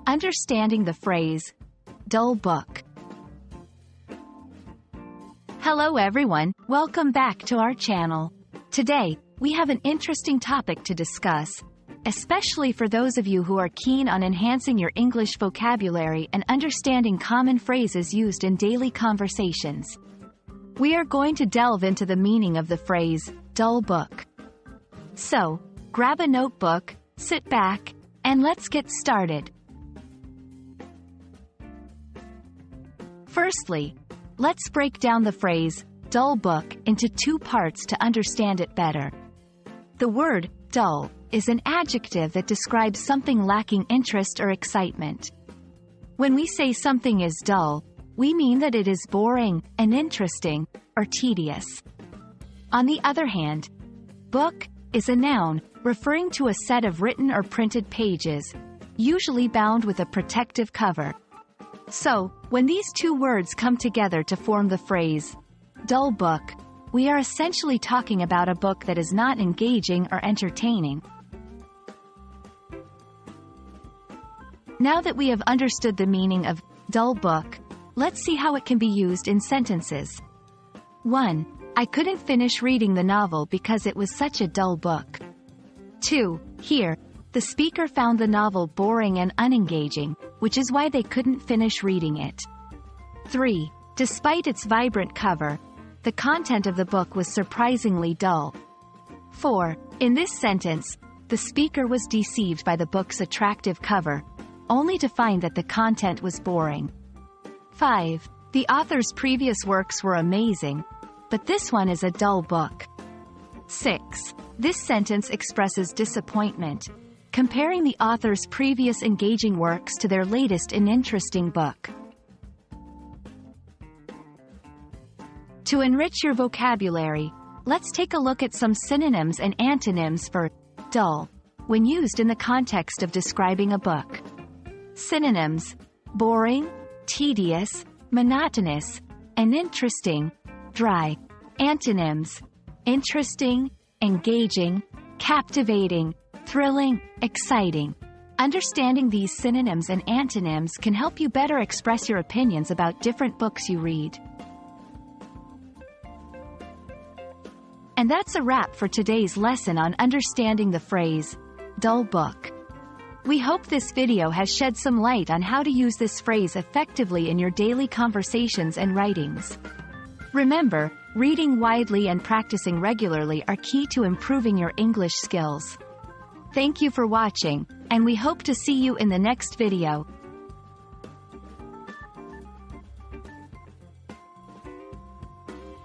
Understanding the phrase, dull book. Hello everyone, welcome back to our channel. Today, we have an interesting topic to discuss, especially for those of you who are keen on enhancing your English vocabulary and understanding common phrases used in daily conversations. We are going to delve into the meaning of the phrase, dull book. So, grab a notebook, sit back, and let's get started. Firstly, let's break down the phrase, dull book, into two parts to understand it better. The word, dull, is an adjective that describes something lacking interest or excitement. When we say something is dull, we mean that it is boring, uninteresting, or tedious. On the other hand, book is a noun, referring to a set of written or printed pages, usually bound with a protective cover. So, when these two words come together to form the phrase, dull book, we are essentially talking about a book that is not engaging or entertaining. Now that we have understood the meaning of dull book, let's see how it can be used in sentences. 1. I couldn't finish reading the novel because it was such a dull book. 2. Here, the speaker found the novel boring and unengaging, which is why they couldn't finish reading it. 3. Despite its vibrant cover, the content of the book was surprisingly dull. 4. In this sentence, the speaker was deceived by the book's attractive cover, only to find that the content was boring. 5. The author's previous works were amazing, but this one is a dull book. 6. This sentence expresses disappointment, comparing the author's previous engaging works to their latest uninteresting book. To enrich your vocabulary, let's take a look at some synonyms and antonyms for dull, when used in the context of describing a book. Synonyms: boring, tedious, monotonous, uninteresting, dry. Antonyms: interesting, engaging, captivating, thrilling, exciting. Understanding these synonyms and antonyms can help you better express your opinions about different books you read. And that's a wrap for today's lesson on understanding the phrase, dull book. We hope this video has shed some light on how to use this phrase effectively in your daily conversations and writings. Remember, reading widely and practicing regularly are key to improving your English skills. Thank you for watching, and we hope to see you in the next video.